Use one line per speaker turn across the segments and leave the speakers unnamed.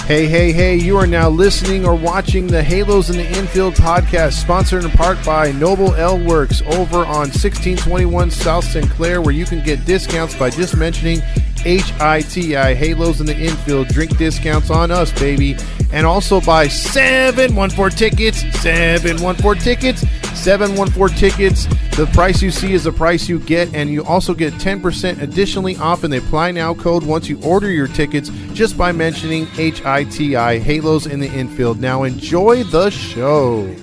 Hey, you are now listening or watching the Halos in the Infield podcast, sponsored in part by Noble L Works over on 1621 South Sinclair, where you can get discounts by just mentioning HITI, Halos in the Infield, drink discounts on us, baby. And also by 714 Tickets, 714 Tickets. The price you see is the price you get, and you also get 10% additionally off in the Apply Now code once you order your tickets just by mentioning HITI, Halos in the Infield. Now enjoy the show.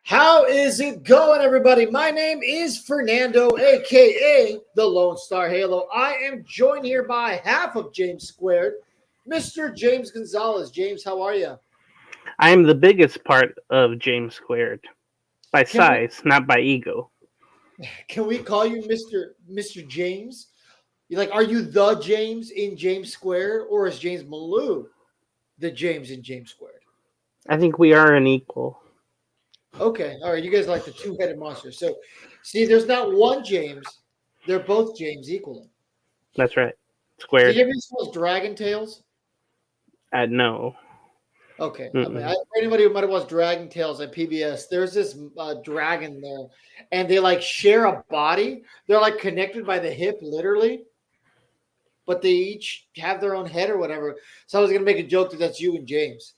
How is it going, everybody? My name is Fernando, a.k.a. the Lone Star Halo. I am joined here by half of James Squared, Mr. James Gonzalez. James, how are you?
I am the biggest part of James Squared. By size, not by ego.
Can we call you Mr. James? Are you the James in James Squared, or is James Malou the James in James Squared?
I think we are an equal.
Okay, all right. You guys are like the two-headed monster. So, see, there's not one James. They're both James equally.
That's right. Squared.
Did you ever see those Dragon Tales?
No.
Okay. I mean, for anybody who might have watched Dragon Tales on PBS, there's this dragon there, and they share a body. They're connected by the hip, literally, but they each have their own head or whatever. So I was gonna make a joke that's you and James.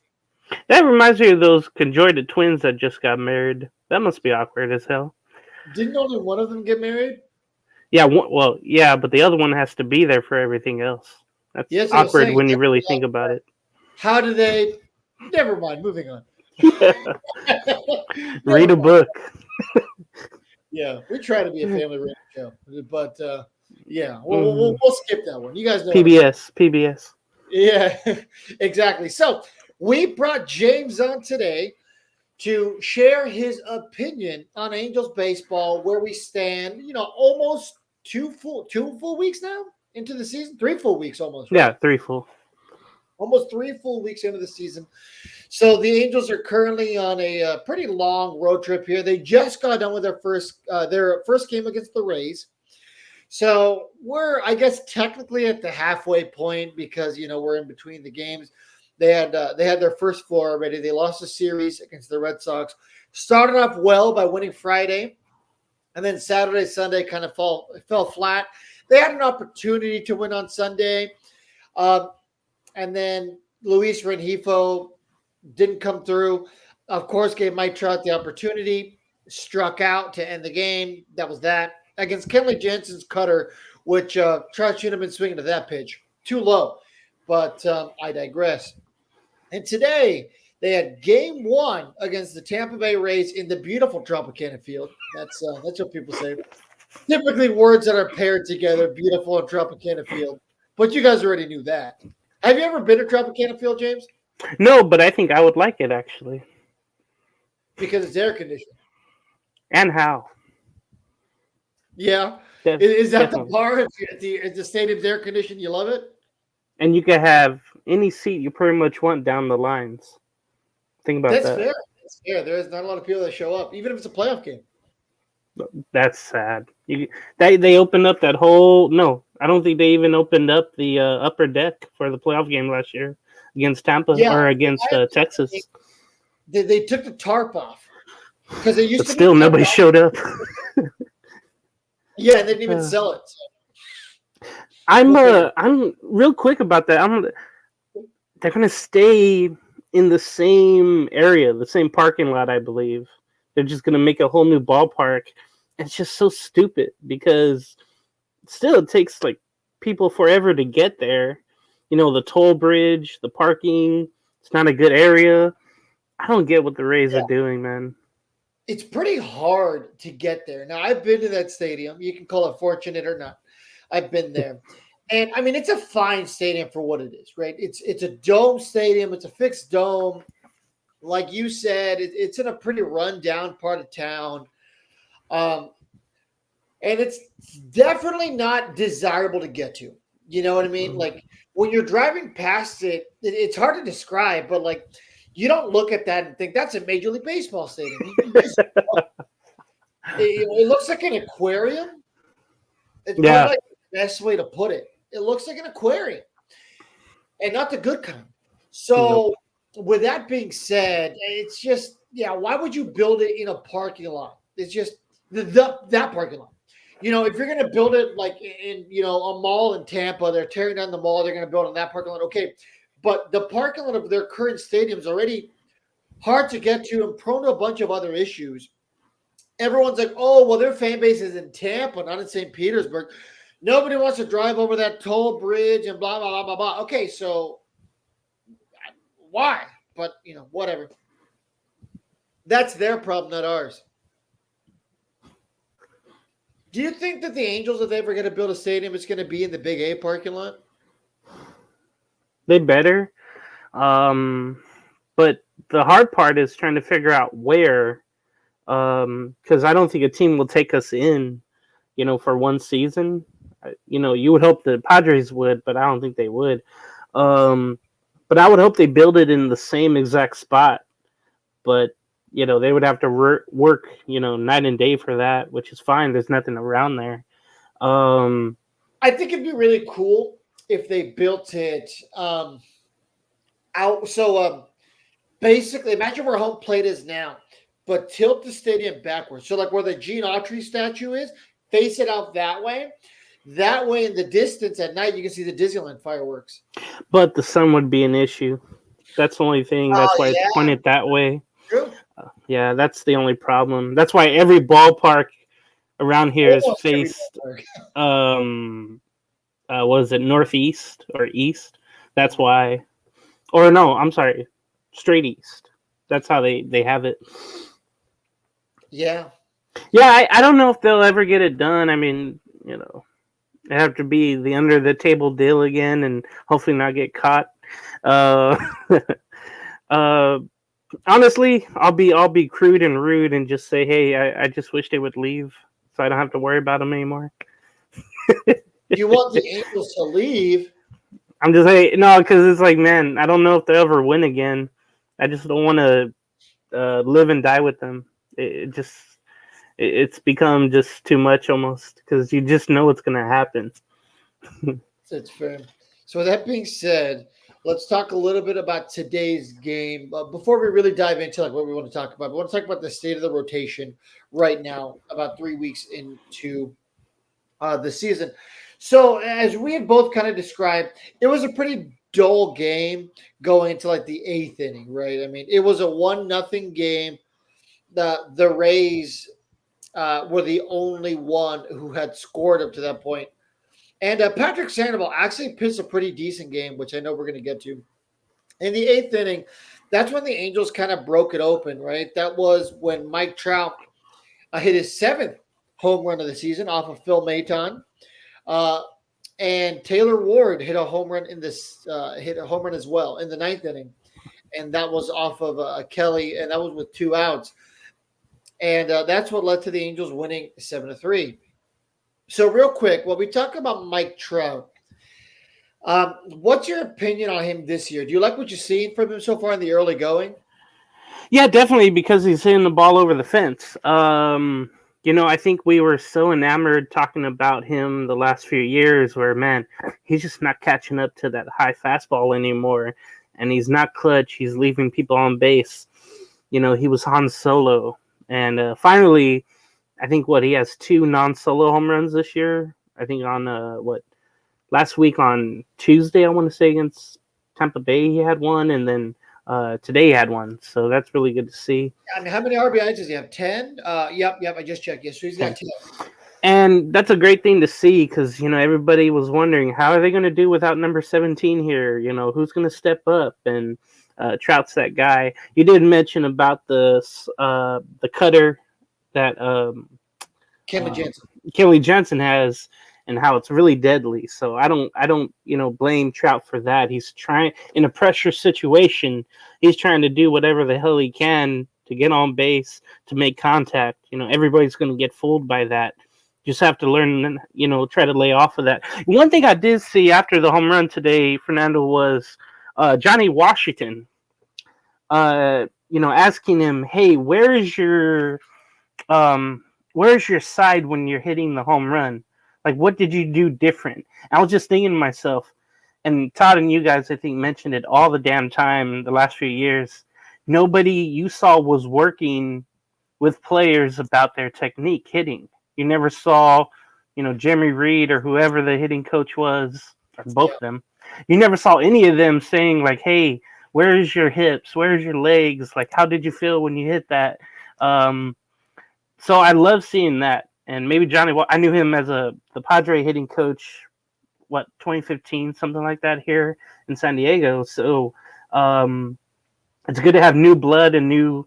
That reminds me of those conjoined twins that just got married. That must be awkward as hell.
Didn't only one of them get married?
Yeah. Yeah, but the other one has to be there for everything else. That's awkward when you really think about it.
How do they? Never mind. Moving on.
Read a book.
Yeah, we try to be a family radio show, but yeah, we'll skip that one. You guys know
PBS.
Yeah, exactly. So we brought James on today to share his opinion on Angels baseball, where we stand. Almost two full weeks now into the season. 3 full weeks almost. Right?
Yeah, 3 full.
Almost 3 full weeks into the season. So the Angels are currently on a pretty long road trip here. They just got done with their first game against the Rays. So we're, I guess, technically at the halfway point because, we're in between the games. They had their first 4 already. They lost a series against the Red Sox. Started off well by winning Friday. And then Saturday, Sunday kind of fell flat. They had an opportunity to win on Sunday. And then Luis Rengifo didn't come through. Of course, gave Mike Trout the opportunity, struck out to end the game. That was that. Against Kenley Jansen's cutter, which Trout shouldn't have been swinging to that pitch. Too low. But I digress. And today, they had game 1 against the Tampa Bay Rays in the beautiful Tropicana Field. That's what people say. Typically words that are paired together, beautiful and Tropicana Field. But you guys already knew that. Have you ever been to Tropicana Field, James?
No, but I think I would like it, actually.
Because it's air conditioned.
And how?
Yeah. Is that
definitely
the bar? If the stadium's air conditioned, you love it?
And you can have any seat you pretty much want down the lines. Think about that.
That's fair. That's fair. There's not a lot of people that show up, even if it's a playoff game.
That's sad. They opened up that whole... No, I don't think they even opened up the upper deck for the playoff game last year against Tampa or against Texas.
They took the tarp off because they used
but to. Still, nobody showed up.
Yeah, and they didn't even sell it. So.
I'm real quick about that. They're gonna stay in the same area, the same parking lot, I believe. They're just gonna make a whole new ballpark. It's just so stupid because still it takes people forever to get there. The toll bridge, the parking, it's not a good area. I don't get what the Rays are doing, man.
It's pretty hard to get there. Now, I've been to that stadium. You can call it fortunate or not. I've been there. And, I mean, it's a fine stadium for what it is, right? It's a dome stadium. It's a fixed dome. Like you said, it's in a pretty run-down part of town. And it's definitely not desirable to get to. You know what I mean? When you're driving past it, it's hard to describe, but you don't look at that and think that's a Major League Baseball stadium. It looks like an aquarium. It's probably the best way to put it. It looks like an aquarium. and not the good kind. So, with that being said, it's just why would you build it in a parking lot? It's just that parking lot. If you're going to build it like in a mall in Tampa, they're tearing down the mall, they're going to build in that parking lot. Okay, but the parking lot of their current stadium is already hard to get to and prone to a bunch of other issues. Everyone's like, oh, well, their fan base is in Tampa, not in St. Petersburg. Nobody wants to drive over that toll bridge and blah, blah, blah, blah, blah. Okay, so why? But, whatever. That's their problem, not ours. Do you think that the Angels, if they ever going to build a stadium, it's going to be in the Big A parking lot?
They better. But the hard part is trying to figure out where, because I don't think a team will take us in, for one season. You would hope the Padres would, but I don't think they would. But I would hope they build it in the same exact spot. But they would have to work, night and day for that, which is fine. There's nothing around there.
I think it'd be really cool if they built it out. So basically, imagine where home plate is now, but tilt the stadium backwards. So like where the Gene Autry statue is, face it out that way. That way, in the distance at night, you can see the Disneyland fireworks.
But the sun would be an issue. That's the only thing. That's why it's pointed that way.
True.
Yeah, that's the only problem. That's why every ballpark around here is faced. Was it northeast or east? That's why. Or no, I'm sorry, straight east. That's how they have it.
Yeah.
Yeah, I don't know if they'll ever get it done. I mean, it have to be the under the table deal again, and hopefully not get caught. Honestly, I'll be crude and rude and just say, hey, I just wish they would leave, so I don't have to worry about them anymore.
You want the Angels to leave?
I'm just saying, no, because it's like, man, I don't know if they'll ever win again. I just don't want to live and die with them. It's become just too much almost, because you just know what's going to happen.
That's fair. So with that being said, let's talk a little bit about today's game. Before we really dive into what we want to talk about, we want to talk about the state of the rotation right now, about 3 weeks into the season. So as we have both kind of described, it was a pretty dull game going into the 8th inning, right? I mean, it was a 1-0 game. The Rays were the only one who had scored up to that point. And Patrick Sandoval actually pitched a pretty decent game, which I know we're going to get to. In the 8th inning, that's when the Angels kind of broke it open, right? That was when Mike Trout hit his 7th home run of the season off of Phil Maton. And Taylor Ward hit a home run as well in the 9th inning. And that was off of Kelly, and that was with 2 outs. And that's what led to the Angels winning 7-3. So real quick, when we talk about Mike Trout, what's your opinion on him this year? Do you like what you've seen from him so far in the early going?
Yeah, definitely, because he's hitting the ball over the fence. I think we were so enamored talking about him the last few years where, man, he's just not catching up to that high fastball anymore. And he's not clutch. He's leaving people on base. He was Han Solo. And finally, I think he has 2 non-solo home runs this year. I think on last week on Tuesday, I want to say against Tampa Bay, he had one, and then today he had one. So that's really good to see.
I mean, how many RBIs does he have? 10? Yep. I just checked. Yes, so he's got 10.
And that's a great thing to see because, everybody was wondering, how are they going to do without number 17 here? Who's going to step up? And Trout's that guy. You did mention about the cutter that Kelly Jensen has, and how it's really deadly. So I don't blame Trout for that. He's trying, in a pressure situation, he's trying to do whatever the hell he can to get on base, to make contact. Everybody's going to get fooled by that. Just have to learn, try to lay off of that. One thing I did see after the home run today, Fernando, was Johnny Washington, asking him, hey, where's your side when you're hitting the home run? Like, what did you do different? I was just thinking to myself, and Todd and you guys, I think, mentioned it all the damn time the last few years. Nobody you saw was working with players about their technique hitting. You never saw, Jeremy Reed or whoever the hitting coach was, or both
Yeah.
of them. You never saw any of them saying like, "Hey, where's your hips? Where's your legs? Like, how did you feel when you hit that?" So I love seeing that. And maybe Johnny, I knew him as the Padre hitting coach, 2015, something like that here in San Diego. So it's good to have new blood and new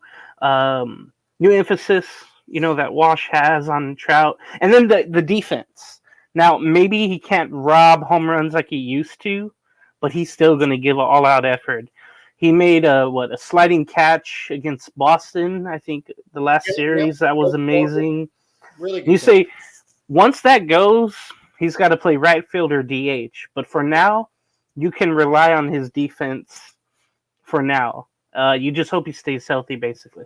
emphasis, that Wash has on Trout. And then the defense. Now, maybe he can't rob home runs like he used to, but he's still going to give an all-out effort. He made a sliding catch against Boston, I think, the last series. That was amazing.
Really good.
You say, once that goes, he's got to play right field or DH. But for now, you can rely on his defense for now. You just hope he stays healthy, basically.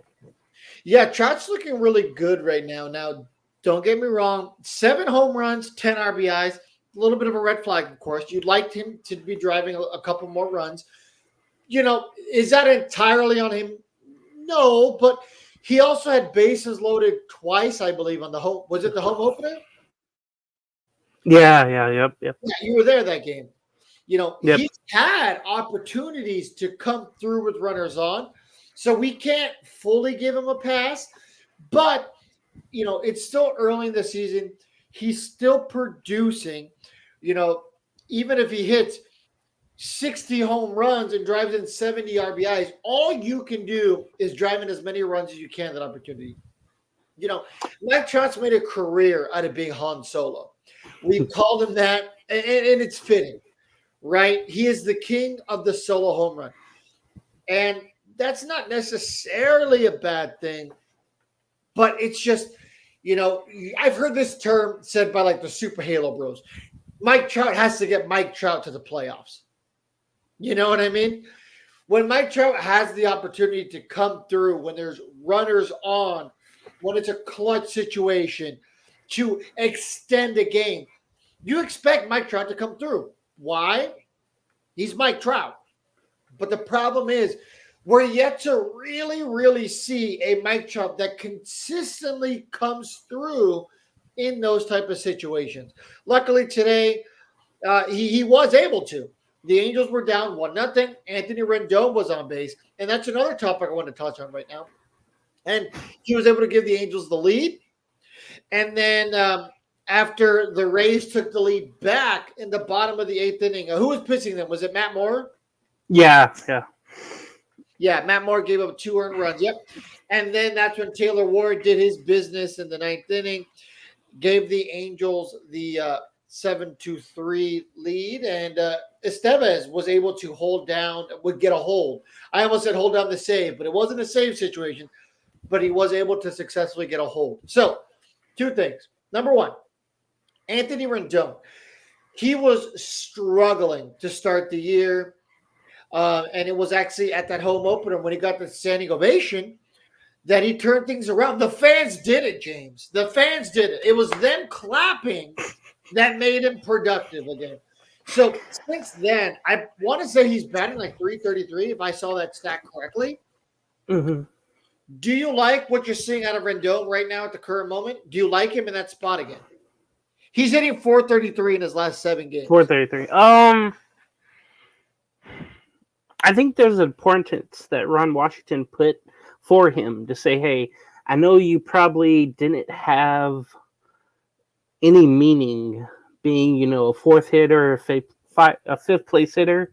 Yeah, Trout's looking really good right now. Now, don't get me wrong. 7 home runs, 10 RBIs. A little bit of a red flag, of course. You'd like him to be driving a couple more runs. Is that entirely on him? No, but he also had bases loaded twice, I believe, on the home. Was it the home opener?
Yep.
Yeah, you were there that game.
Yep.
He's had opportunities to come through with runners on, so we can't fully give him a pass. But, it's still early in the season. He's still producing. Even if he hits 60 home runs and drives in 70 RBIs, all you can do is drive in as many runs as you can that opportunity. Mike Trout's made a career out of being Han Solo. We've called him that, and it's fitting, right? He is the king of the solo home run. And that's not necessarily a bad thing, but it's just, I've heard this term said by like the Super Halo Bros. Mike Trout has to get Mike Trout to the playoffs. You know what I mean? When Mike Trout has the opportunity to come through, when there's runners on, when it's a clutch situation to extend a game, you expect Mike Trout to come through. Why? He's Mike Trout. But the problem is we're yet to really, really see a Mike Trout that consistently comes through in those type of situations. Luckily today, he was able to. The Angels were down 1-0. Anthony Rendon was on base. And that's another topic I want to touch on right now. And he was able to give the Angels the lead. And then after the Rays took the lead back in the bottom of the 8th inning, who was pitching them? Was it Matt Moore?
Yeah.
Yeah, Matt Moore gave up 2 earned runs. Yep. And then that's when Taylor Ward did his business in the 9th inning, gave the Angels the 7-3 lead, and Estevez was able to get a hold. I almost said hold down the save, but it wasn't a save situation, but he was able to successfully get a hold. So, 2 things. Number 1, Anthony Rendon. He was struggling to start the year, and it was actually at that home opener when he got the standing ovation that he turned things around. The fans did it, James. The fans did it. It was them clapping that made him productive again. So since then, I want to say he's batting like .333, if I saw that stat correctly.
Mm-hmm.
Do you like what you're seeing out of Rendon right now at the current moment? Do you like him in that spot again? He's hitting .433 in his last 7 games.
.433. I think there's importance that Ron Washington put for him to say, hey, I know you probably didn't have any meaning being, a 4th hitter, a 5th place hitter.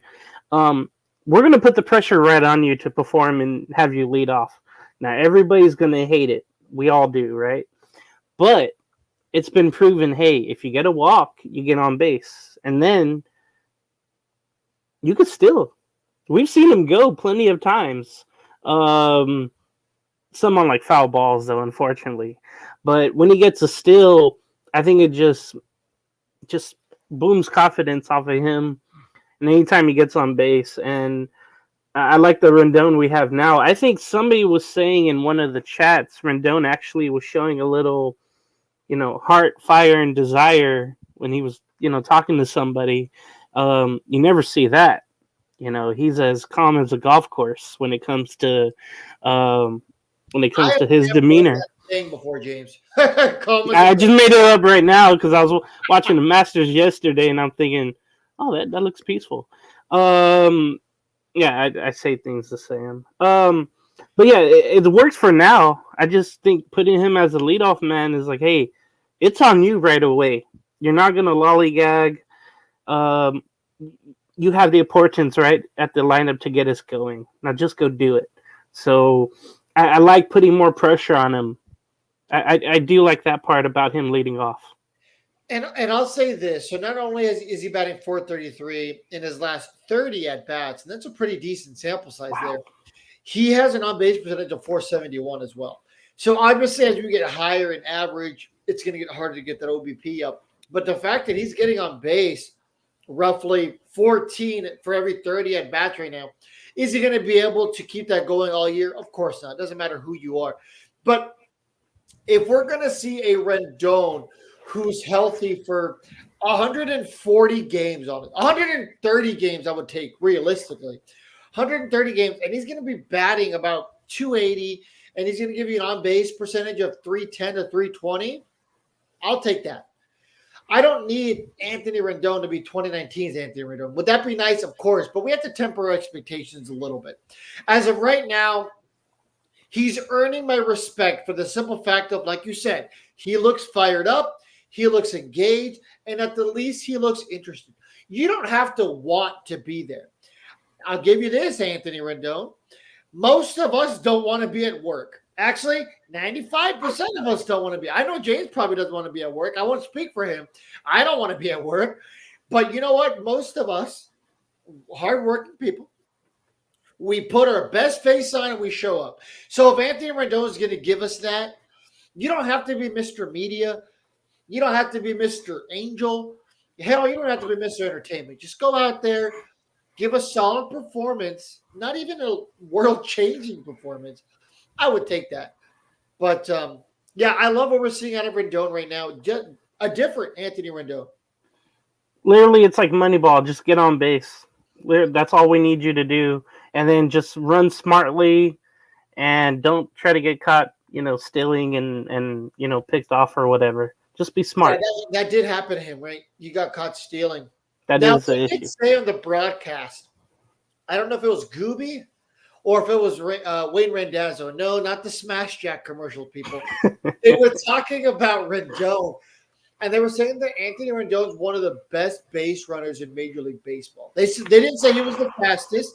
We're going to put the pressure right on you to perform and have you lead off. Now, everybody's going to hate it. We all do, right? But it's been proven, hey, if you get a walk, you get on base. And then you could still. We've seen him go plenty of times. Some on like foul balls, though, unfortunately. But when he gets a steal, I think it just booms confidence off of him. And anytime he gets on base, and I like the Rendon we have now. I think somebody was saying in one of the chats, Rendon actually was showing a little, heart, fire, and desire when he was, talking to somebody. You never see that. He's as calm as a golf course when it comes to his demeanor.
Saying before, James. I
just made it up right now because I was watching the Masters yesterday, and I'm thinking, oh, that looks peaceful. Yeah, I say things the same. But yeah, it works for now. I just think putting him as a leadoff man is like, hey, it's on you right away. You're not gonna lollygag. You have the importance right at the lineup to get us going. Now just go do it. So I like putting more pressure on him. I do like that part about him leading off.
And I'll say this. So not only is he batting .433 in his last 30 at-bats, and that's a pretty decent sample size there, he has an on-base percentage of .471 as well. So obviously as we get higher in average, it's going to get harder to get that OBP up. But the fact that he's getting on base roughly 14 for every 30 at-bats right now, is he going to be able to keep that going all year? Of course not. It doesn't matter who you are. But if we're going to see a Rendon who's healthy for 140 games on it, 130 games I would take realistically, 130 games, and he's going to be batting about 280, and he's going to give you an on-base percentage of 310 to 320, I'll take that. I don't need Anthony Rendon to be 2019's Anthony Rendon. Would that be nice? Of course, but we have to temper our expectations a little bit. As of right now, he's earning my respect for the simple fact of, like you said, he looks fired up, he looks engaged, and at the least, he looks interested. You don't have to want to be there. I'll give you this, Anthony Rendon. Most of us don't want to be at work. Actually, 95% of us don't want to be. I know James probably doesn't want to be at work. I won't speak for him. I don't want to be at work. But you know what? Most of us, hardworking people, we put our best face on and we show up. So if Anthony Rendon is going to give us that, you don't have to be Mr. Media. You don't have to be Mr. Angel. Hell, you don't have to be Mr. Entertainment. Just go out there, give a solid performance, not even a world-changing performance. I would take that. But, yeah, I love what we're seeing out of Rendon right now. Just a different Anthony Rendon.
Literally, it's like Moneyball. Just get on base. That's all we need you to do. And then just run smartly and don't try to get caught, stealing and picked off or whatever. Just be smart.
Yeah, that did happen to him, right? You got caught stealing.
That is the issue.
Say on the broadcast, I don't know if it was Gooby or if it was Wayne Randazzo. No, not the Smash Jack commercial people. They were talking about Rendon, and they were saying that Anthony Rendon is one of the best base runners in Major League Baseball. They didn't say he was the fastest,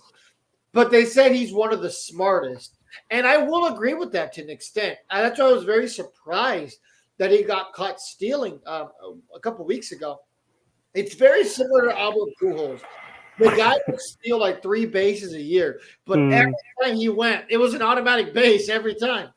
but they said he's one of the smartest. And I will agree with that to an extent. And that's why I was very surprised that he got caught stealing a couple weeks ago. It's very similar to Albert Pujols. The guy would steal like 3 bases a year, but every time he went, it was an automatic base every time.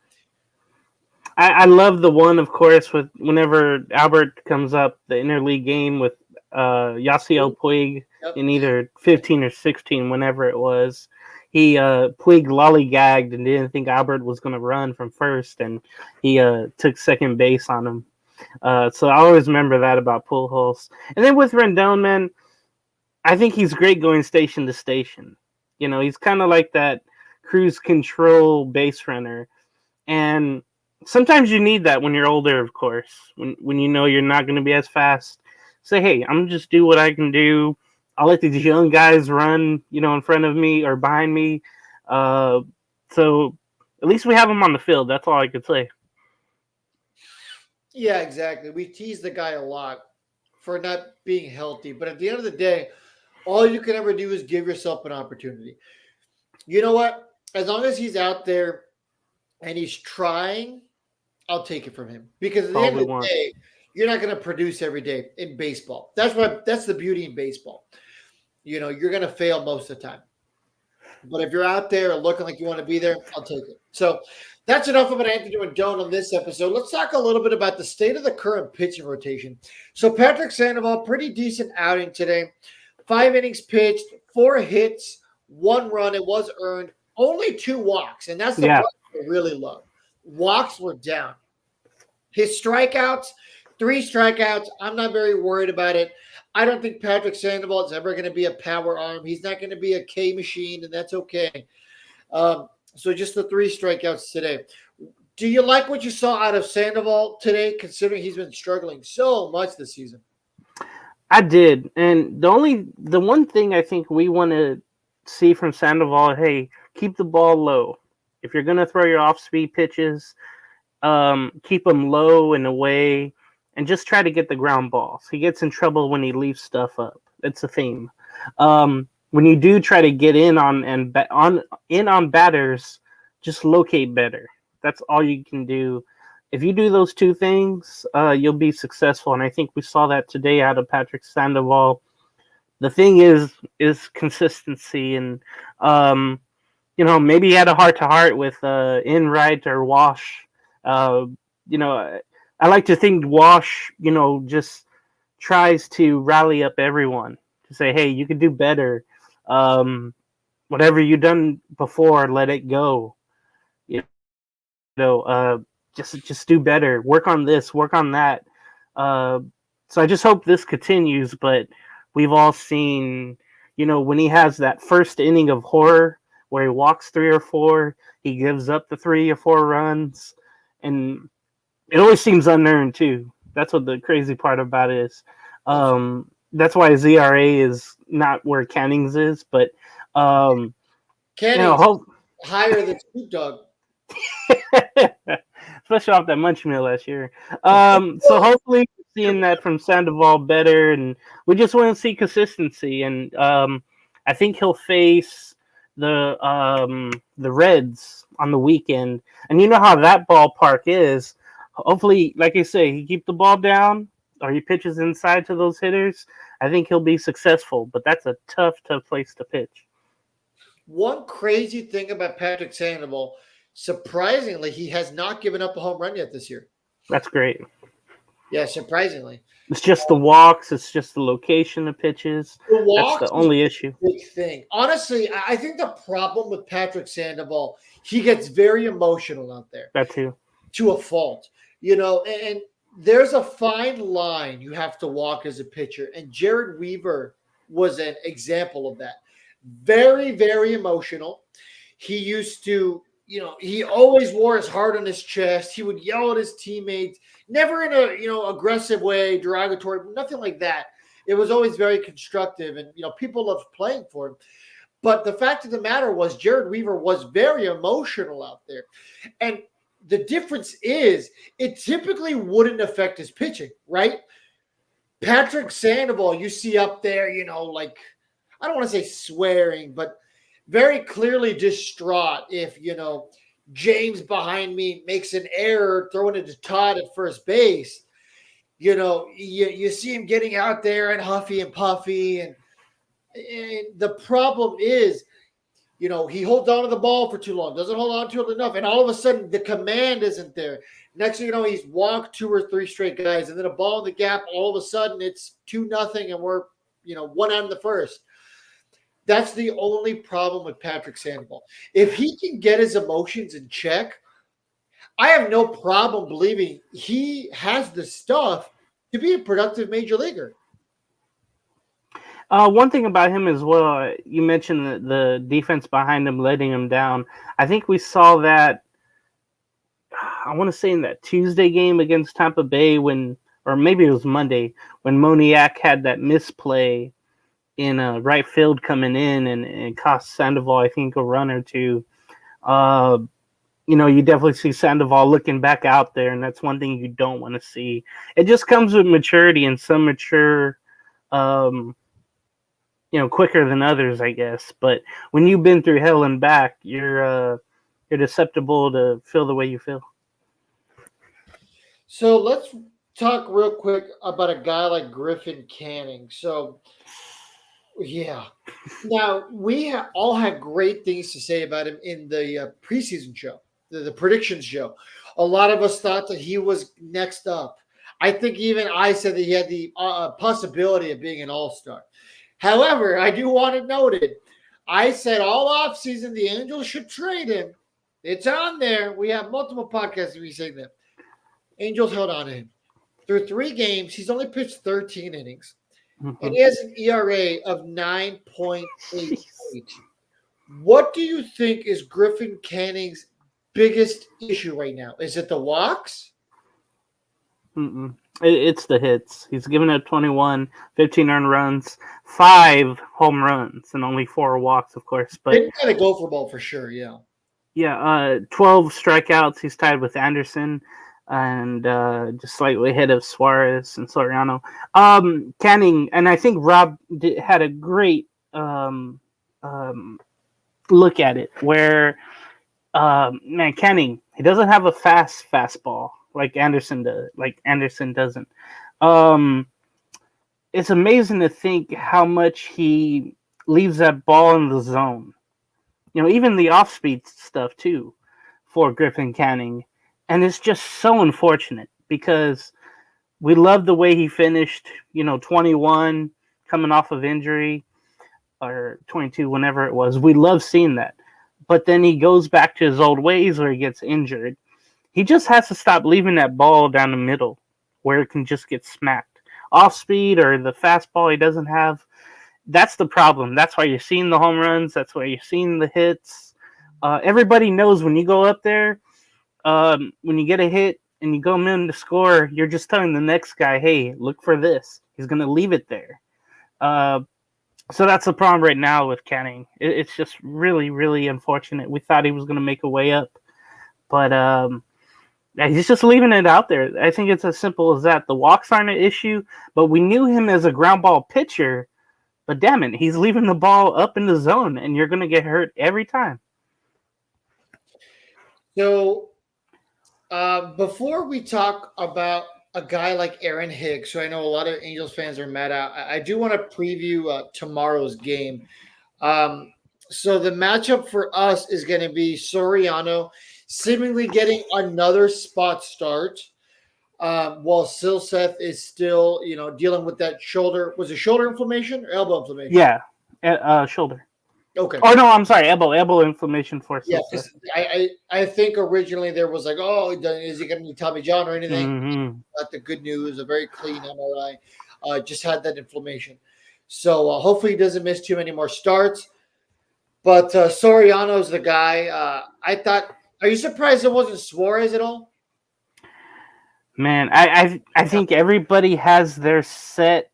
I love the one, of course, with whenever Albert comes up, the interleague game with Yasiel Puig in either 15 or 16, whenever it was. Puig lollygagged and didn't think Albert was going to run from first, and he took second base on him. So I always remember that about Pujols. And then with Rendon, man, I think he's great going station to station. He's kind of like that cruise control base runner. And sometimes you need that when you're older, of course, when you know you're not going to be as fast. Say, hey, I'm going to just do what I can do. I'll let these young guys run, in front of me or behind me. So at least we have them on the field. That's all I could say.
Yeah, exactly. We tease the guy a lot for not being healthy. But at the end of the day, all you can ever do is give yourself an opportunity. You know what? As long as he's out there and he's trying, I'll take it from him. Because at the end of the day, you're not going to produce every day in baseball. That's the beauty in baseball. You're going to fail most of the time. But if you're out there looking like you want to be there, I'll take it. So that's enough about Anthony Rendon on this episode. Let's talk a little bit about the state of the current pitching rotation. So Patrick Sandoval, pretty decent outing today. 5 innings pitched, 4 hits, 1 run. It was earned. Only 2 walks, and that's the part I really love. Walks were down. His strikeouts, 3 strikeouts. I'm not very worried about it. I don't think Patrick Sandoval is ever going to be a power arm. He's not going to be a K machine, and that's okay. So just the 3 strikeouts today. Do you like what you saw out of Sandoval today, considering he's been struggling so much this season?
I did, and the one thing I think we want to see from Sandoval, hey, keep the ball low. If you're gonna throw your off-speed pitches, keep them low and away, and just try to get the ground balls. He gets in trouble when he leaves stuff up. It's a theme. When you do try to get in on batters, just locate better. That's all you can do. If you do those 2 things, you'll be successful. And I think we saw that today out of Patrick Sandoval. The thing is consistency. And, maybe he had a heart-to-heart with Enright or Wash. I like to think Wash, just tries to rally up everyone to say, hey, you can do better. Whatever you've done before, let it go. Just do better. Work on this. Work on that. So I just hope this continues. But we've all seen, when he has that first inning of horror where he walks 3 or 4, he gives up the 3 or 4 runs, and it always seems unearned too. That's what the crazy part about it is. That's why his ERA is not where Canning's is, but
Canning's higher than Snoop Dogg.
Especially off that munch meal last year. So hopefully seeing that from Sandoval better, and we just want to see consistency. And I think he'll face the Reds on the weekend. And you know how that ballpark is. Hopefully, like I say, he keep the ball down or he pitches inside to those hitters. I think he'll be successful, but that's a tough place to pitch.
One crazy thing about Patrick Sandoval, surprisingly, he has not given up a home run yet this year.
That's great.
Yeah, surprisingly.
It's just the walks. It's just the location of pitches.
The walks,
that's the only issue.
Big thing. Honestly, I think the problem with Patrick Sandoval, he gets very emotional out there.
That too.
To a fault. And there's a fine line you have to walk as a pitcher. And Jared Weaver was an example of that. Very, very emotional. He used to, he always wore his heart on his chest. He would yell at his teammates, never in a, aggressive way, derogatory, nothing like that. It was always very constructive, and, people loved playing for him. But the fact of the matter was Jared Weaver was very emotional out there. And the difference is it typically wouldn't affect his pitching, right? Patrick Sandoval, you see up there, I don't want to say swearing, but very clearly distraught if, James behind me makes an error throwing it to Todd at first base. You see him getting out there and huffy and puffy. And the problem is, he holds on to the ball for too long, doesn't hold on to it enough. And all of a sudden the command isn't there. Next thing you know, he's walked 2 or 3 straight guys, and then a ball in the gap. All of a sudden it's 2-0 and we're, 1 out in the first. That's the only problem with Patrick Sandoval. If he can get his emotions in check, I have no problem believing he has the stuff to be a productive major leaguer.
One thing about him as well, you mentioned the defense behind him letting him down. I think we saw that, I want to say in that Tuesday game against Tampa Bay or maybe it was Monday, when Moniak had that misplay in right field coming in and cost Sandoval, I think, a run or 2. You definitely see Sandoval looking back out there, and that's one thing you don't want to see. It just comes with maturity, and some mature, quicker than others, I guess. But when you've been through hell and back, you're susceptible to feel the way you feel.
So let's talk real quick about a guy like Griffin Canning. So, yeah. Now, we all had great things to say about him in the preseason show, the predictions show. A lot of us thought that he was next up. I think even I said that he had the possibility of being an all-star. However, I do want to note it. I said all offseason the Angels should trade him. It's on there. We have multiple podcasts we say that. Angels held on to him. Through 3 games, he's only pitched 13 innings. and he has an ERA of 9.88. What do you think is Griffin Canning's biggest issue right now? Is it the walks?
It's the hits. He's given up 21, 15 earned runs, 5 home runs, and only 4 walks, of course. But
They got to go for ball for sure, yeah.
Yeah, 12 strikeouts. He's tied with Anderson and just slightly ahead of Suarez and Soriano. Canning, and I think Rob had a great look at it where, Canning, he doesn't have a fast fastball like Anderson does. Like Anderson doesn't. It's amazing to think how much he leaves that ball in the zone. Even the off-speed stuff too for Griffin Canning. And it's just so unfortunate because we love the way he finished, 21 coming off of injury or 22, whenever it was. We love seeing that. But then he goes back to his old ways where he gets injured. He just has to stop leaving that ball down the middle where it can just get smacked. Off-speed or the fastball he doesn't have. That's the problem. That's why you're seeing the home runs. That's why you're seeing the hits. Everybody knows when you go up there, when you get a hit and you go in to score, you're just telling the next guy, hey, look for this. He's going to leave it there. So that's the problem right now with Canning. It's just really, really unfortunate. We thought he was going to make a way up. But he's just leaving it out there. I think it's as simple as that. The walks aren't an issue, but we knew him as a ground ball pitcher. But damn it, he's leaving the ball up in the zone, and you're going to get hurt every time.
So, before we talk about a guy like Aaron Hicks, who I know a lot of Angels fans are mad at, I do want to preview tomorrow's game. So the matchup for us is going to be Soriano seemingly getting another spot start. While Silseth is still, dealing with that shoulder. Was it shoulder inflammation or elbow inflammation?
Yeah, shoulder.
Okay.
Oh no, I'm sorry, elbow inflammation for
Yeah,
Silseth.
I think originally there was like, oh, is he going to need Tommy John or anything?
Mm-hmm.
Got the good news, a very clean MRI. Just had that inflammation. So hopefully he doesn't miss too many more starts. But Soriano's the guy. I thought, are you surprised it wasn't Suarez at all?
Man, I think everybody has their set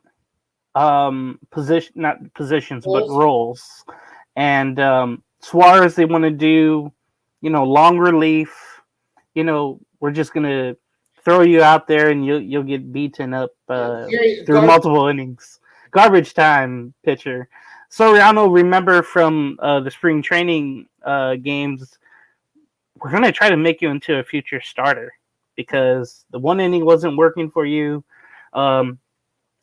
position, not positions, but roles. And Suarez, they want to do, long relief. We're just gonna throw you out there and you'll get beaten up through multiple innings. Garbage time pitcher. Soriano, remember from the spring training games, we're gonna try to make you into a future starter. Because the 1 inning wasn't working for you, 2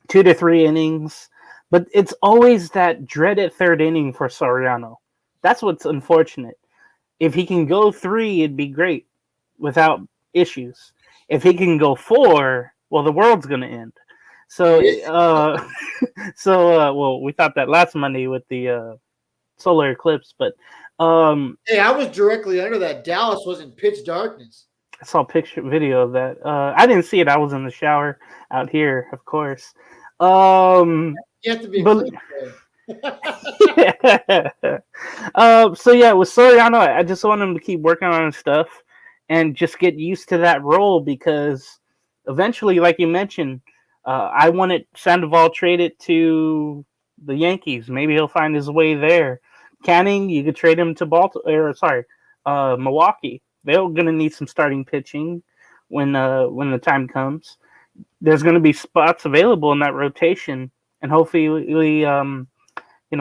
to 3 innings. But it's always that dreaded 3rd inning for Soriano. That's what's unfortunate. If he can go 3, it'd be great without issues. If he can go 4, well, the world's going to end. So, well, we thought that last Monday with the solar eclipse. But
hey, I was directly under that. Dallas was in pitch darkness.
I saw a video of that. I didn't see it. I was in the shower out here, of course.
You have to be
so yeah, with Soriano, I just want him to keep working on his stuff and just get used to that role because eventually, like you mentioned, I wanted Sandoval traded to the Yankees. Maybe he'll find his way there. Canning, you could trade him to Milwaukee. They're going to need some starting pitching when the time comes. There's going to be spots available in that rotation, and hopefully,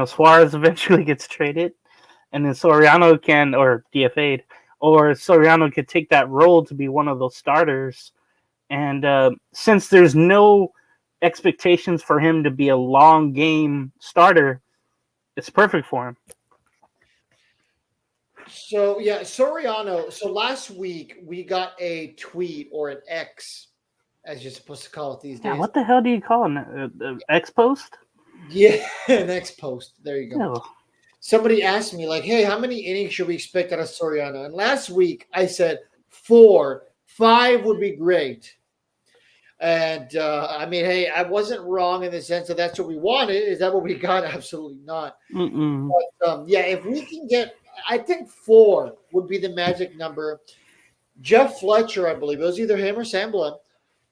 Suarez eventually gets traded, and then Soriano can, or DFA'd, or Soriano could take that role to be one of those starters. And since there's no expectations for him to be a long game starter, it's perfect for him.
So, yeah, Soriano. So last week we got a tweet or an X, as you're supposed to call it these days.
Yeah, what the hell do you call it? X post?
Yeah, an X post. There you go.
No.
Somebody asked me, like, hey, how many innings should we expect out of Soriano? And last week I said 4. 5 would be great. And I mean, hey, I wasn't wrong in the sense that that's what we wanted. Is that what we got? Absolutely not.
Mm-mm.
But yeah, if we can get, I think 4 would be the magic number. Jeff Fletcher, I believe it was either him or Sam Blunt,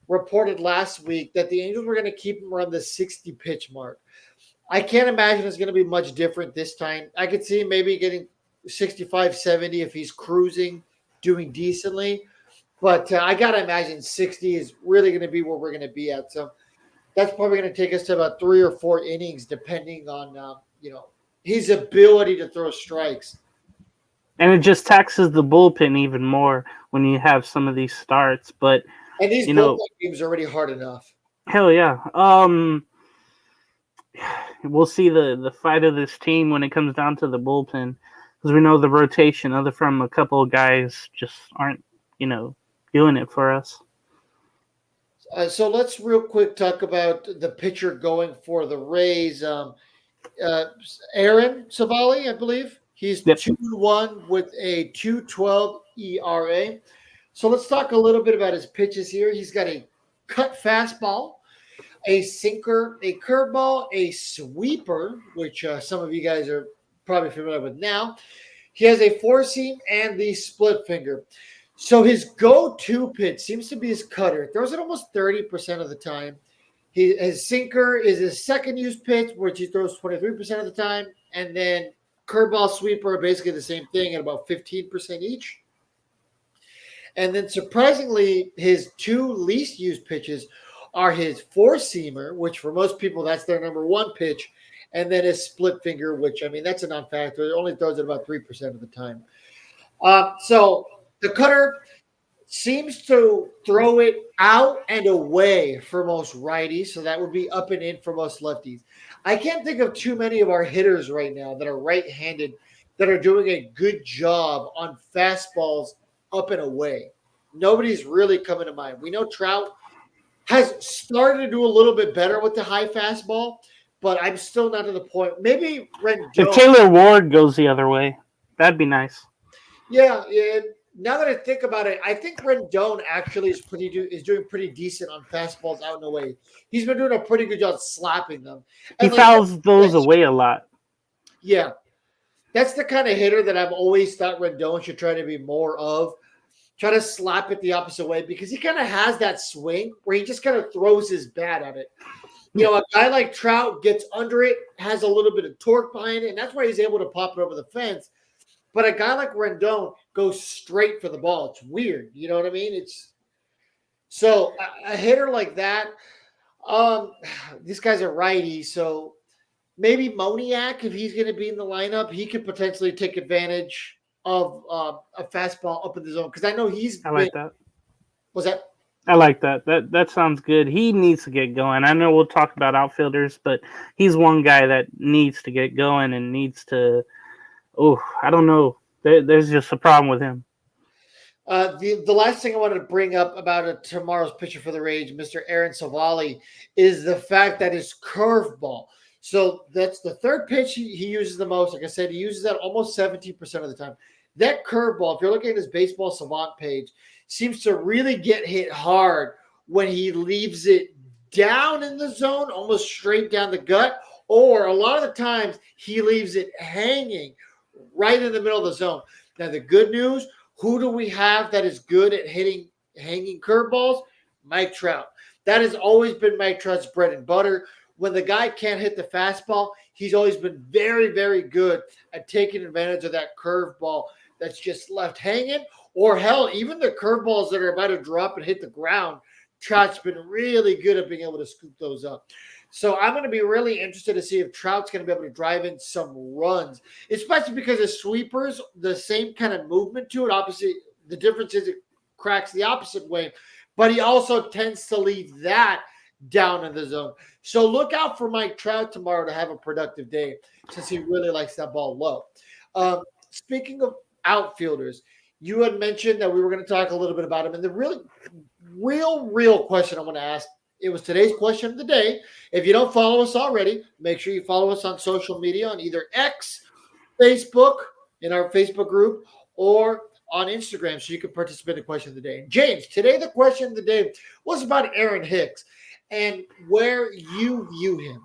reported last week that the Angels were going to keep him around the 60 pitch mark. I can't imagine it's going to be much different this time. I could see him maybe getting 65, 70 if he's cruising, doing decently. But I got to imagine 60 is really going to be where we're going to be at. So that's probably going to take us to about 3 or 4 innings, depending on, his ability to throw strikes.
And it just taxes the bullpen even more when you have some of these starts. But
And these bullpen games are already hard enough.
hell yeah. We'll see the fight of this team when it comes down to the bullpen, because we know the rotation, other from a couple of guys, just aren't doing it for us.
So let's real quick talk about the pitcher going for the Rays. Aaron Savali, I believe. He's 2-1 with a 2.12 ERA. So let's talk a little bit about his pitches here. He's got a cut fastball, a sinker, a curveball, a sweeper, which some of you guys are probably familiar with now. He has a four seam and the split finger. So his go-to pitch seems to be his cutter. Throws it almost 30% of the time. His sinker is his second use pitch, which he throws 23% of the time. And then curveball, sweeper are basically the same thing at about 15% each. And then surprisingly, his 2 least used pitches are his four-seamer, which for most people, that's their number 1 pitch, and then his split finger, which, I mean, that's a non-factor. It only throws it about 3% of the time. So the cutter seems to throw it out and away for most righties, so that would be up and in for most lefties. I can't think of too many of our hitters right now that are right-handed that are doing a good job on fastballs up and away. Nobody's really coming to mind. We know Trout has started to do a little bit better with the high fastball, but I'm still not to the point. Maybe Rendon.
If Taylor Ward goes the other way, that'd be nice.
Yeah. Now that I think about it, I think Rendon actually is doing pretty decent on fastballs out and away. He's been doing a pretty good job slapping them.
He fouls those away a lot.
Yeah. That's the kind of hitter that I've always thought Rendon should try to be more of. Try to slap it the opposite way, because he kind of has that swing where he just kind of throws his bat at it. A guy like Trout gets under it, has a little bit of torque behind it, and that's why he's able to pop it over the fence. But a guy like Rendon goes straight for the ball. It's weird. You know what I mean? So a hitter like that, these guys are righty, so maybe Moniak, if he's going to be in the lineup, he could potentially take advantage of a fastball up in the zone, because I know
I like that.
Was that?
I like that. That sounds good. He needs to get going. I know we'll talk about outfielders, but he's one guy that needs to get going and needs to. Oh, I don't know. There's just a problem with him.
The last thing I wanted to bring up about tomorrow's pitcher for the Rays, Mr. Aaron Savali, is the fact that his curveball. So that's the third pitch he uses the most. Like I said, he uses that almost 17% of the time. That curveball, if you're looking at his Baseball Savant page, seems to really get hit hard when he leaves it down in the zone, almost straight down the gut, or a lot of the times he leaves it hanging right in the middle of the zone. Now, the good news, who do we have that is good at hitting hanging curveballs? Mike Trout. That has always been Mike Trout's bread and butter. When the guy can't hit the fastball, he's always been very, very good at taking advantage of that curveball that's just left hanging. Or hell, even the curveballs that are about to drop and hit the ground, Trout's been really good at being able to scoop those up. So I'm going to be really interested to see if Trout's going to be able to drive in some runs, especially because his sweepers, the same kind of movement to it. Obviously, the difference is it cracks the opposite way, but he also tends to leave that down in the zone. So look out for Mike Trout tomorrow to have a productive day, since he really likes that ball low. Speaking of outfielders, you had mentioned that we were going to talk a little bit about him. And the real question I want to ask, it was today's question of the day. If you don't follow us already, make sure you follow us on social media on either X, Facebook, in our Facebook group, or on Instagram so you can participate in the question of the day. James, today the question of the day was about Aaron Hicks and where you view him.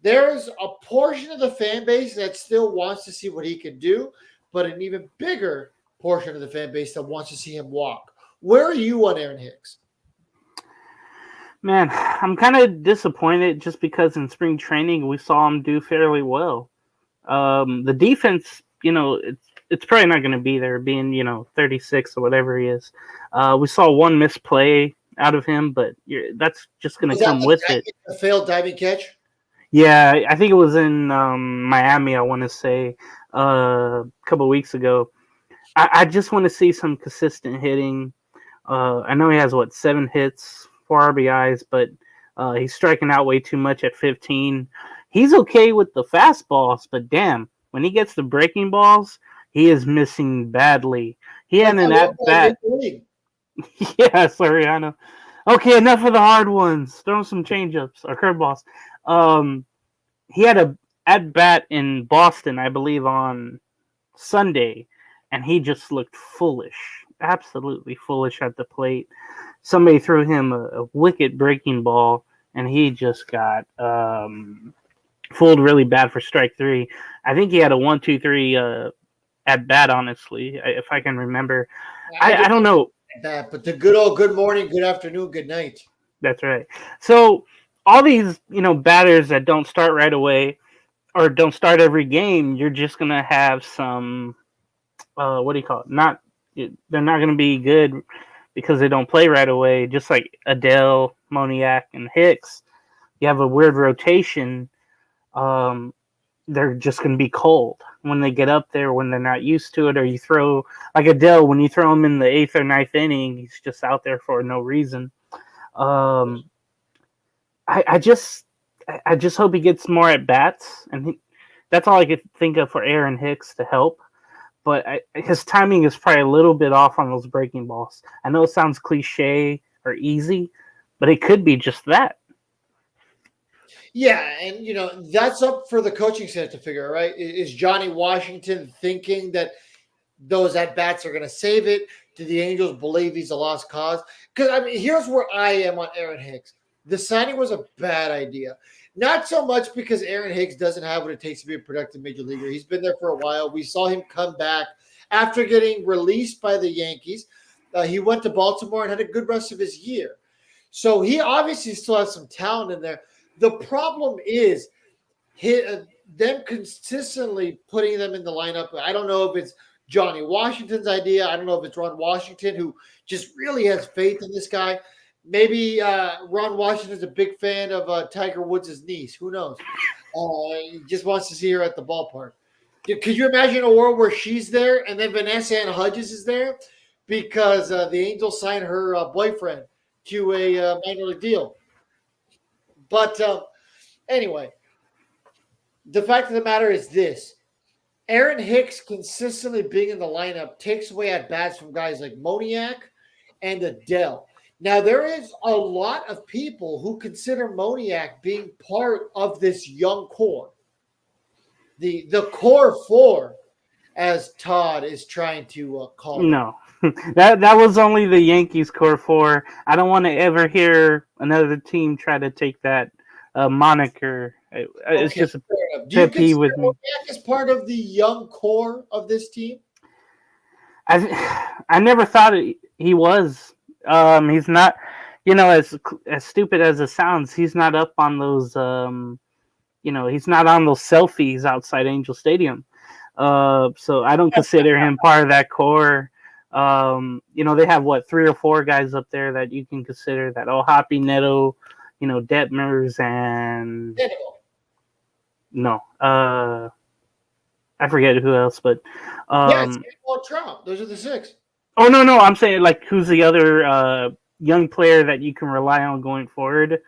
There's a portion of the fan base that still wants to see what he can do, but an even bigger portion of the fan base that wants to see him walk. Where are you on Aaron Hicks?
Man, I'm kind of disappointed just because in spring training we saw him do fairly well. The defense, it's probably not going to be there, being 36 or whatever he is. We saw one misplay out of him, but that's just going to come with it.
A failed diving catch?
Yeah, I think it was in Miami, I want to say, a couple of weeks ago. I just want to see some consistent hitting. I know he has, 7 hits, 4 RBIs, but he's striking out way too much at 15. He's okay with the fastballs, but damn, when he gets the breaking balls, he is missing badly. He had an at-bat. Yeah, sorry, I know. Okay, enough of the hard ones. Throw some changeups or curveballs. He had a at-bat in Boston, I believe, on Sunday, and he just looked foolish. Absolutely foolish at the plate. Somebody threw him a wicked breaking ball, and he just got fooled really bad for strike 3. I think he had a 1-2-3 at bat, honestly, if I can remember. I don't know.
That, but the good old good morning, good afternoon, good night.
That's right. So all these, batters that don't start right away or don't start every game, you're just gonna have some what do you call it? They're not gonna be good because they don't play right away. Just like Adele, Moniak, and Hicks, you have a weird rotation. They're just going to be cold when they get up there, when they're not used to it, or you throw, like Adele, when you throw him in the 8th or 9th inning, he's just out there for no reason. I just hope he gets more at bats, and that's all I could think of for Aaron Hicks to help. But his timing is probably a little bit off on those breaking balls. I know it sounds cliche or easy, but it could be just that.
Yeah, and that's up for the coaching staff to figure out, right? Is Johnny Washington thinking that those at-bats are going to save it? Do the Angels believe he's a lost cause? Because, here's where I am on Aaron Hicks. The signing was a bad idea. Not so much because Aaron Hicks doesn't have what it takes to be a productive major leaguer. He's been there for a while. We saw him come back after getting released by the Yankees. He went to Baltimore and had a good rest of his year. So he obviously still has some talent in there. The problem is them consistently putting them in the lineup. I don't know if it's Johnny Washington's idea. I don't know if it's Ron Washington, who just really has faith in this guy. Maybe Ron Washington's a big fan of Tiger Woods' niece. Who knows? He just wants to see her at the ballpark. Could you imagine a world where she's there and then Vanessa Ann Hudgens is there because the Angels signed her boyfriend to a minor league deal? But anyway, the fact of the matter is this. Aaron Hicks consistently being in the lineup takes away at bats from guys like Moniak and Adele. Now, there is a lot of people who consider Moniak being part of this young core. The core 4, as Todd is trying to call it.
No. That was only the Yankees core 4. I don't want to ever hear another team try to take that moniker. It's just a pet peeve with me.
As part of the young core of this team?
I never thought he was. He's not, as stupid as it sounds, he's not up on those, he's not on those selfies outside Angel Stadium. So I don't consider him part of that core. They have 3 or 4 guys up there that you can consider that. Hoppy, Neto, Detmers, and no, I forget who else, but
it's Trump. Those are the 6.
Oh no, I'm saying who's the other young player that you can rely on going forward?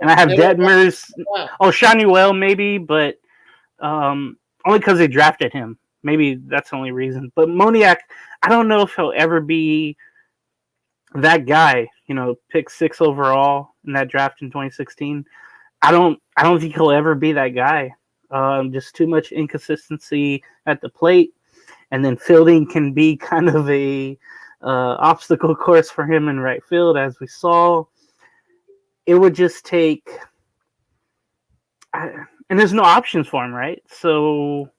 And I have Detmers. Shawnee Well maybe, but only because they drafted him. Maybe that's the only reason. But Moniak, I don't know if he'll ever be that guy. Pick 6 overall in that draft in 2016. I don't think he'll ever be that guy. Just too much inconsistency at the plate. and then fielding can be kind of a obstacle course for him in right field, as we saw. It would just take, and there's no options for him, right? So,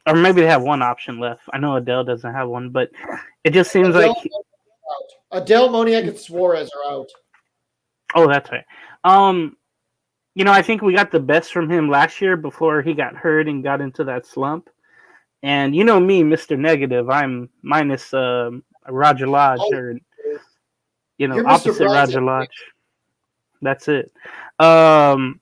or maybe they have one option left. I know Adele doesn't have one, but it just seems like
Adele, Moniak, and Suarez are out.
Oh, that's right. I think we got the best from him last year before he got hurt and got into that slump. And you know me, Mr. Negative, I'm minus Roger Lodge, or
You're
opposite
Mr.
Roger Lodge. That's it. I'm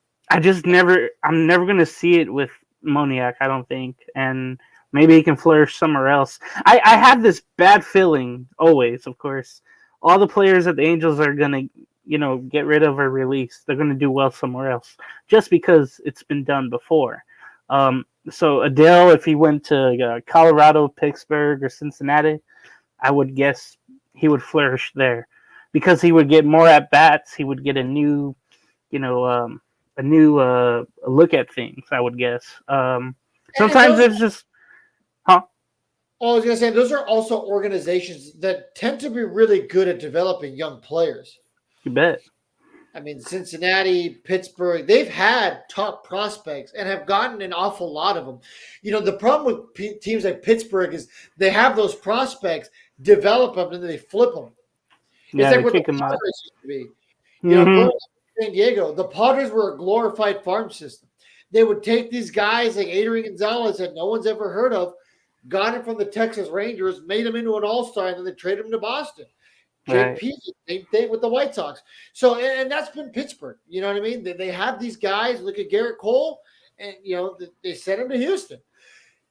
never gonna see it with Moniak, I don't think, and maybe he can flourish somewhere else. I have this bad feeling always, of course. All the players that the Angels are gonna, get rid of or release, they're gonna do well somewhere else, just because it's been done before. So Adele, if he went to Colorado, Pittsburgh, or Cincinnati, I would guess he would flourish there, because he would get more at bats. He would get a new, look at things, I would guess. Sometimes it's just,
I was going to say, those are also organizations that tend to be really good at developing young players.
You bet.
I mean, Cincinnati, Pittsburgh, they've had top prospects and have gotten an awful lot of them. The problem with teams like Pittsburgh is they have those prospects, develop them, and then they flip them.
Yeah,
it's like what the
Padres
used to be.
Mm-hmm.
San Diego, the Padres were a glorified farm system. They would take these guys like Adrian Gonzalez that no one's ever heard of, got him from the Texas Rangers, made him into an all-star, and then they traded him to Boston.
Right.
JP, same thing with the White Sox. So, and that's been Pittsburgh. You know what I mean? They have these guys. Look at Garrett Cole, and they sent him to Houston.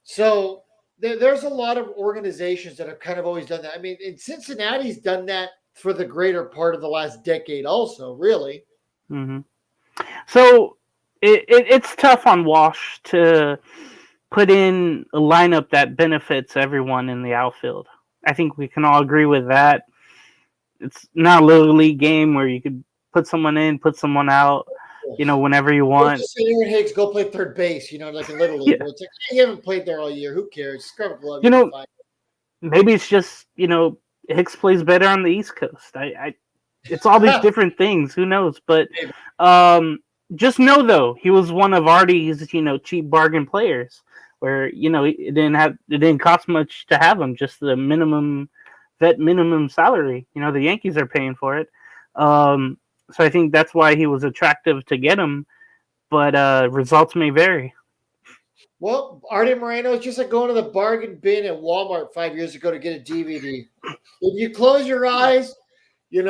So there's a lot of organizations that have kind of always done that. I mean, and Cincinnati's done that for the greater part of the last decade, also. Really.
Mm-hmm. So it's tough on Walsh to put in a lineup that benefits everyone in the outfield. I think we can all agree with that. It's not a little league game where you could put someone in, put someone out, whenever you want.
Just say Aaron Hicks, go play third base, like in Little League.
Yeah.
It's like, you haven't played there all year. Who cares? Just grab a glove.
Maybe it's just, Hicks plays better on the East Coast. It's all these different things. Who knows? But just know, though, he was one of Artie's, cheap bargain players where, it didn't cost much to have him, just the minimum salary. The Yankees are paying for it. So I think that's why he was attractive to get him, but results may vary.
Well, Artie Moreno is just like going to the bargain bin at Walmart 5 years ago to get a DVD. If you close your eyes, you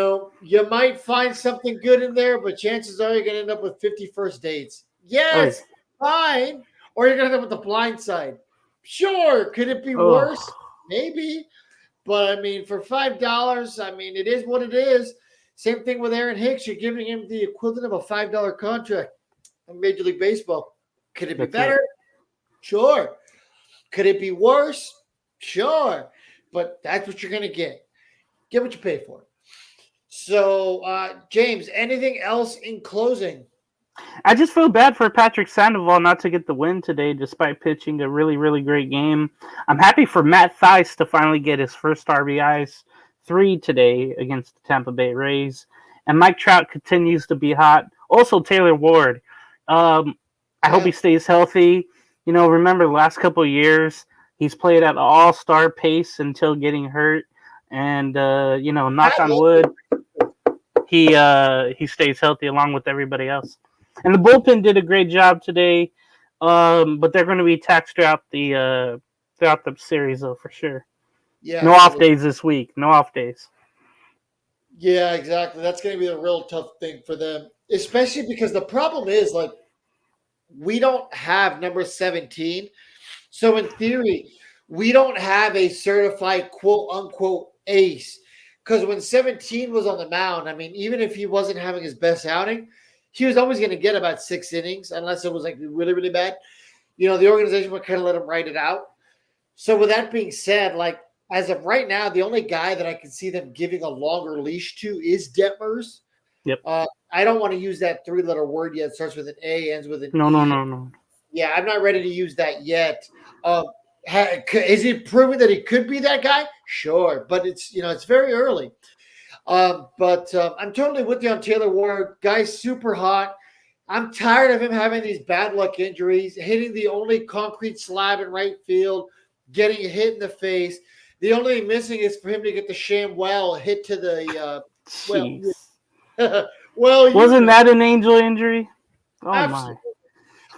might find something good in there, but chances are you're going to end up with 50 first dates. Yes, fine. Or you're going to end up with The Blind Side. Sure. Could it be worse? Maybe. But, I mean, for $5, I mean, it is what it is. Same thing with Aaron Hicks. You're giving him the equivalent of a $5 contract in Major League Baseball. Could it be better? Sure. Could it be worse? Sure. But that's what you're going to get. Get what you pay for. So, James, anything else in closing?
I just feel bad for Patrick Sandoval not to get the win today, despite pitching a really, really great game. I'm happy for Matt Thaiss to finally get his first RBIs, 3 today against the Tampa Bay Rays. And Mike Trout continues to be hot. Also, Taylor Ward. I hope he stays healthy. Remember the last couple of years, he's played at an all-star pace until getting hurt. And, knock on wood, he stays healthy along with everybody else. And the bullpen did a great job today, but they're going to be taxed throughout the series, though, for sure.
Yeah.
No off days this week. No off days.
Yeah, exactly. That's going to be a real tough thing for them, especially because the problem is, we don't have number 17. So, in theory, we don't have a certified quote-unquote ace. Because when 17 was on the mound, I mean, even if he wasn't having his best outing, he was always going to get about 6 innings, unless it was really, really bad. The organization would kind of let him write it out. So with that being said, as of right now, the only guy that I can see them giving a longer leash to is Detmers.
Yep.
I don't want to use that 3-letter word yet. It starts with an A, ends with an E.
No.
Yeah, I'm not ready to use that yet. Is he proving that he could be that guy? Sure, but it's very early. But I'm totally with you on Taylor Ward. Guy's super hot. I'm tired of him having these bad luck injuries, hitting the only concrete slab in right field, getting hit in the face. The only thing missing is for him to get the ShamWow hit to the
Jeez.
Wasn't
that an Angel injury? Oh
absolutely.
my.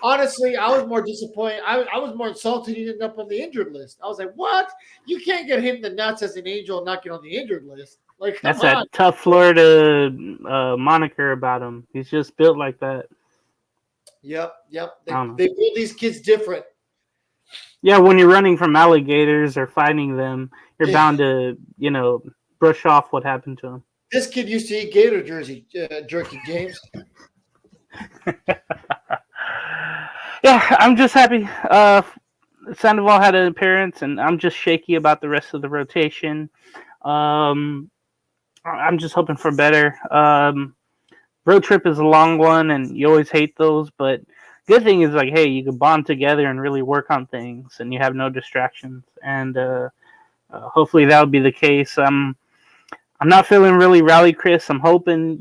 Honestly, I was more disappointed. I was more insulted he ended up on the injured list. I was like, what? You can't get hit in the nuts as an Angel and not get on the injured list. Like,
that's that tough Florida moniker about him. He's just built like that.
Yep. They build these kids different.
Yeah, when you're running from alligators or fighting them, you're bound to, brush off what happened to him.
This kid used to eat gator jerky, James.
Yeah, I'm just happy. Sandoval had an appearance, and I'm just shaky about the rest of the rotation. I'm just hoping for better. Road trip is a long one, and you always hate those, but good thing is, like, hey, you can bond together and really work on things, and you have no distractions, and hopefully that'll be the case. I'm not feeling really rally Chris. I'm hoping,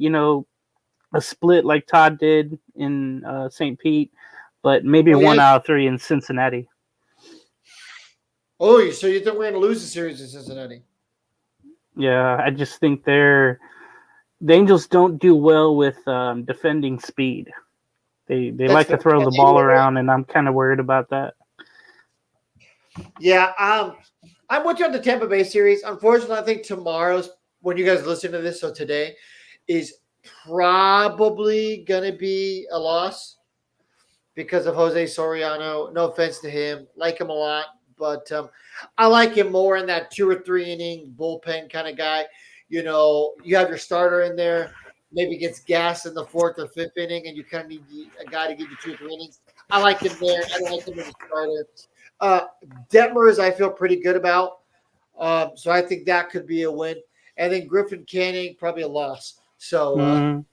a split like Todd did in St. Pete, but maybe 1 out of 3 in Cincinnati.
Oh, so you think we're going to lose the series in Cincinnati?
Yeah, I just think the Angels don't do well with defending speed. They like to throw the ball around, and I'm kind of worried about that.
Yeah, I'm with you on the Tampa Bay series. Unfortunately, I think tomorrow's, when you guys listen to this, so today, is probably going to be a loss because of Jose Soriano. No offense to him. Like him a lot, but I like him more in that 2 or 3 inning bullpen kind of guy. You have your starter in there, maybe gets gas in the 4th or 5th inning, and you kind of need a guy to give you 2 or 3 innings. I like him there. I don't like him as a starter. Detmers, I feel pretty good about. So I think that could be a win. And then Griffin Canning, probably a loss. So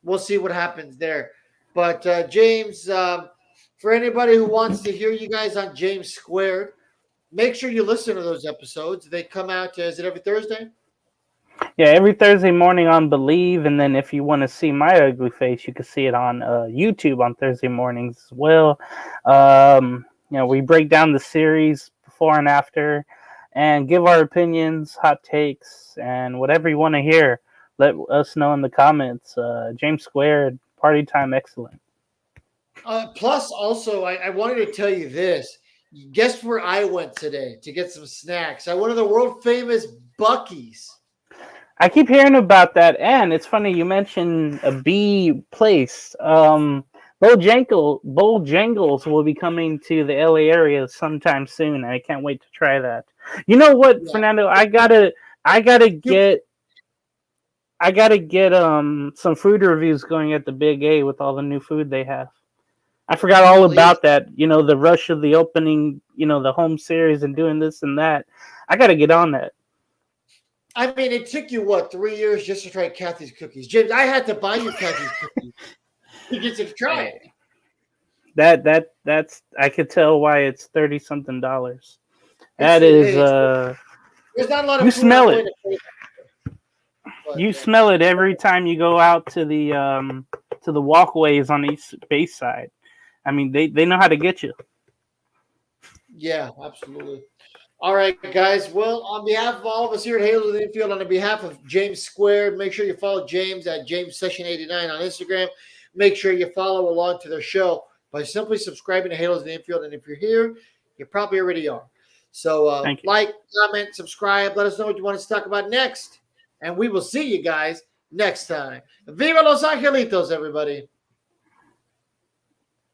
we'll see what happens there. But James, for anybody who wants to hear you guys on James Squared, make sure you listen to those episodes. They come out, is it every Thursday?
Yeah, every Thursday morning on Believe, and then if you want to see my ugly face, you can see it on YouTube on Thursday mornings as well. We break down the series before and after, and give our opinions, hot takes, and whatever you want to hear. Let us know in the comments. James Squared, party time, excellent.
Plus, also, I wanted to tell you this. Guess where I went today to get some snacks? I went to the world famous Buc-ee's.
I keep hearing about that, and it's funny you mentioned a B place. Bojangles will be coming to the LA area sometime soon, and I can't wait to try that. You know what, Fernando? I gotta get some food reviews going at the Big A with all the new food they have. I forgot all about that. The rush of the opening, the home series and doing this and that. I gotta get on that.
I mean, it took you 3 years just to try Kathy's cookies, James. I had to buy you Kathy's cookies to get you to try it.
That's I could tell why it's $30-something. That is
there's not a lot of
you smell it.
But,
you smell it every time you go out to the walkways on East Base side. I mean, they know how to get you.
Yeah, absolutely. All right, guys. Well, on behalf of all of us here at Halos of the Infield, on behalf of James Squared, make sure you follow James at JamesSession89 on Instagram. Make sure you follow along to their show by simply subscribing to Halos of the Infield. And if you're here, you probably already are. So like, comment, subscribe. Let us know what you want us to talk about next. And we will see you guys next time. Viva Los Angelitos, everybody.